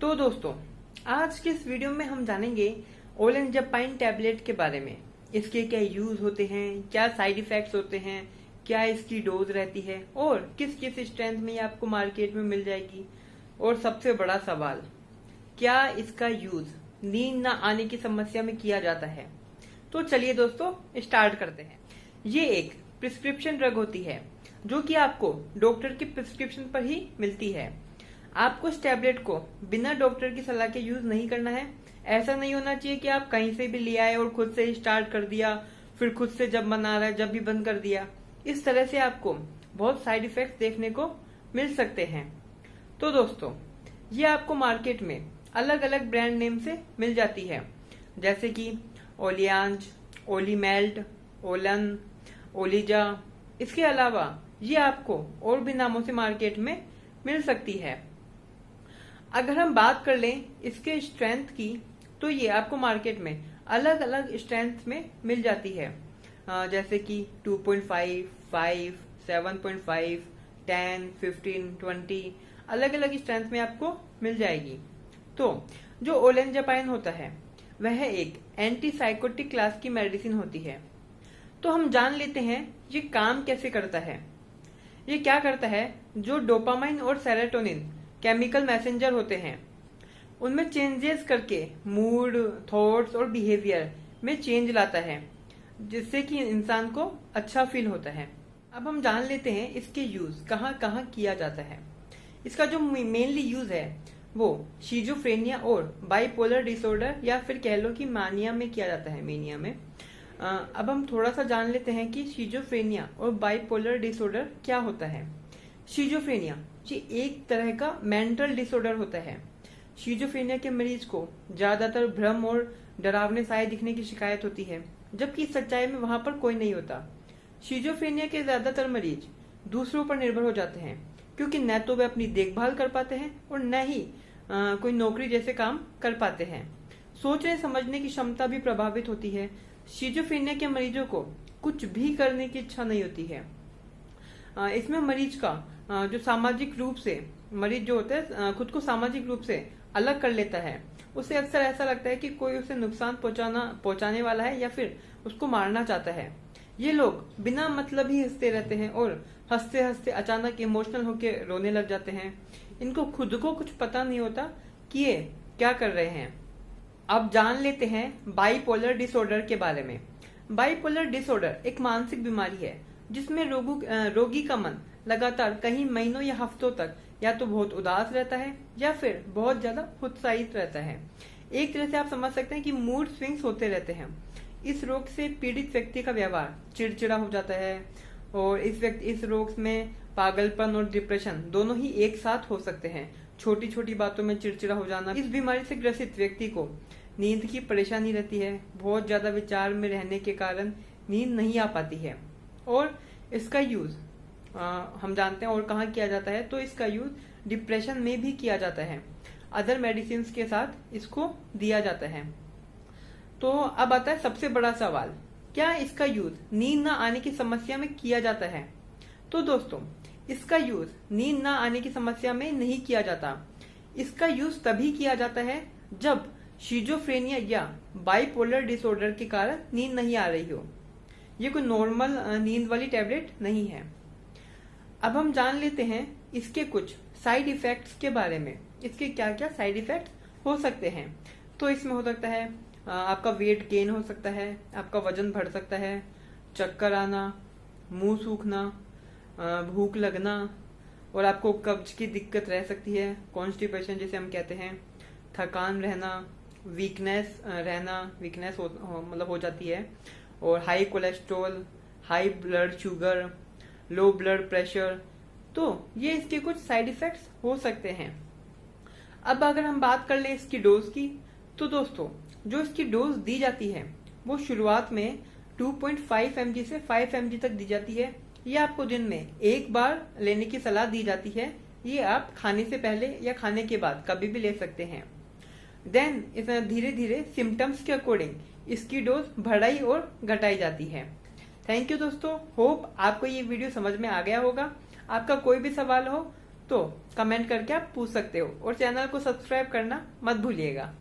तो दोस्तों, आज के इस वीडियो में हम जानेंगे ओलेंजापाइन टैबलेट के बारे में। इसके क्या यूज होते हैं, क्या साइड इफेक्ट्स होते हैं, क्या इसकी डोज रहती है और किस किस स्ट्रेंथ में ये आपको मार्केट में मिल जाएगी। और सबसे बड़ा सवाल, क्या इसका यूज नींद न आने की समस्या में किया जाता है। तो चलिए दोस्तों, स्टार्ट करते हैं। ये एक प्रिस्क्रिप्शन ड्रग होती है जो कि आपको डॉक्टर की प्रिस्क्रिप्शन पर ही मिलती है। आपको इस टैबलेट को बिना डॉक्टर की सलाह के यूज नहीं करना है। ऐसा नहीं होना चाहिए कि आप कहीं से भी ले आए और खुद से स्टार्ट कर दिया, फिर खुद से जब मन आ रहा है जब भी बंद कर दिया। इस तरह से आपको बहुत साइड इफेक्ट्स देखने को मिल सकते हैं। तो दोस्तों, ये आपको मार्केट में अलग अलग ब्रांड नेम से मिल जाती है, जैसे कि ओलियांज, ओलीमेल्ट, ओलन, ओलिजा। इसके अलावा ये आपको और भी नामों से मार्केट में मिल सकती है। अगर हम बात कर लें इसके स्ट्रेंथ की, तो ये आपको मार्केट में अलग अलग स्ट्रेंथ में मिल जाती है, जैसे कि 2.5, 5, 7.5, 10, 15, 20 अलग अलग स्ट्रेंथ में आपको मिल जाएगी। तो जो ओलेंजापाइन होता है वह एक एंटीसाइकोटिक क्लास की मेडिसिन होती है। तो हम जान लेते हैं ये काम कैसे करता है। ये क्या करता है, जो डोपामाइन और सेरोटोनिन केमिकल मैसेंजर होते हैं उनमें चेंजेस करके मूड, थॉट्स और बिहेवियर में चेंज लाता है, जिससे कि इंसान को अच्छा फील होता है। अब हम जान लेते हैं इसके यूज कहाँ कहाँ किया जाता है। इसका जो मेनली यूज है वो शिजोफ्रेनिया और बाइपोलर डिसऑर्डर या फिर कह लो कि मानिया में किया जाता है, मेनिया में। अब हम थोड़ा सा जान लेते हैं कि शिजोफ्रेनिया और बाइपोलर डिसऑर्डर क्या होता है। शिजोफ्रेनिया ये एक तरह का मेंटल डिसऑर्डर होता है। शिजोफ्रेनिया के मरीज को ज्यादातर भ्रम और डरावने साए दिखने की शिकायत होती है, जबकि सच्चाई में वहां पर कोई नहीं होता। शिजोफ्रेनिया के ज्यादातर मरीज दूसरों पर निर्भर हो जाते हैं, क्योंकि न तो वे अपनी देखभाल कर पाते हैं और न ही कोई नौकरी जैसे काम कर पाते हैं। सोचने समझने की क्षमता भी प्रभावित होती है। शिजोफ्रेनिया के मरीजों को कुछ भी करने की इच्छा नहीं होती है। इसमें मरीज का जो सामाजिक रूप से मरीज जो होता है खुद को सामाजिक रूप से अलग कर लेता है। उसे अक्सर ऐसा लगता है कि कोई उसे नुकसान पहुंचाने वाला है या फिर उसको मारना चाहता है। ये लोग बिना मतलब ही हंसते रहते हैं और हंसते हंसते अचानक इमोशनल होकर रोने लग जाते हैं। इनको खुद को कुछ पता नहीं होता कि ये क्या कर रहे हैं। अब जान लेते हैं बाइपोलर डिसऑर्डर के बारे में। बाइपोलर डिसऑर्डर एक मानसिक बीमारी है जिसमें रोगी का मन लगातार कई महीनों या हफ्तों तक या तो बहुत उदास रहता है या फिर बहुत ज्यादा उत्साहित रहता है। एक तरह से आप समझ सकते हैं कि मूड स्विंग्स होते रहते हैं। इस रोग से पीड़ित व्यक्ति का व्यवहार चिड़चिड़ा हो जाता है और इस रोग में पागलपन और डिप्रेशन दोनों ही एक साथ हो सकते हैं। छोटी छोटी बातों में चिड़चिड़ा हो जाना। इस बीमारी से ग्रसित व्यक्ति को नींद की परेशानी रहती है। बहुत ज्यादा विचार में रहने के कारण नींद नहीं आ पाती है। और इसका यूज हम जानते हैं और कहाँ किया जाता है, तो इसका यूज डिप्रेशन में भी किया जाता है। अदर मेडिसिन के साथ इसको दिया जाता है। तो अब आता है सबसे बड़ा सवाल, क्या इसका यूज नींद ना आने की समस्या में किया जाता है। तो दोस्तों, इसका यूज नींद ना आने की समस्या में नहीं किया जाता। इसका यूज तभी किया जाता है जब शिजोफ्रेनिया या बाइपोलर डिसऑर्डर के कारण नींद नहीं आ रही हो। ये कोई नॉर्मल नींद वाली टैबलेट नहीं है। अब हम जान लेते हैं इसके कुछ साइड इफेक्ट्स के बारे में। इसके क्या क्या साइड इफेक्ट्स हो सकते हैं। तो इसमें हो सकता है आपका वेट गेन हो सकता है, आपका वजन बढ़ सकता है, चक्कर आना, मुंह सूखना, भूख लगना और आपको कब्ज की दिक्कत रह सकती है, कॉन्स्टिपेशन जिसे हम कहते हैं, थकान रहना, वीकनेस हो जाती है, और high cholesterol, high blood sugar, low blood pressure. तो ये इसके कुछ साइड इफेक्ट्स हो सकते हैं। अब अगर हम बात कर लें इसकी डोज की, तो दोस्तों जो इसकी डोज दी जाती है वो शुरुआत में 2.5 mg से 5 mg तक दी जाती है। ये आपको दिन में एक बार लेने की सलाह दी जाती है। ये आप खाने से पहले या खाने के बाद कभी भी ले सकते हैं। देन धीरे धीरे सिम्टम्स के अकॉर्डिंग इसकी डोज बढ़ाई और घटाई जाती है। थैंक यू दोस्तों, होप आपको ये वीडियो समझ में आ गया होगा। आपका कोई भी सवाल हो तो कमेंट करके आप पूछ सकते हो और चैनल को सब्सक्राइब करना मत भूलिएगा।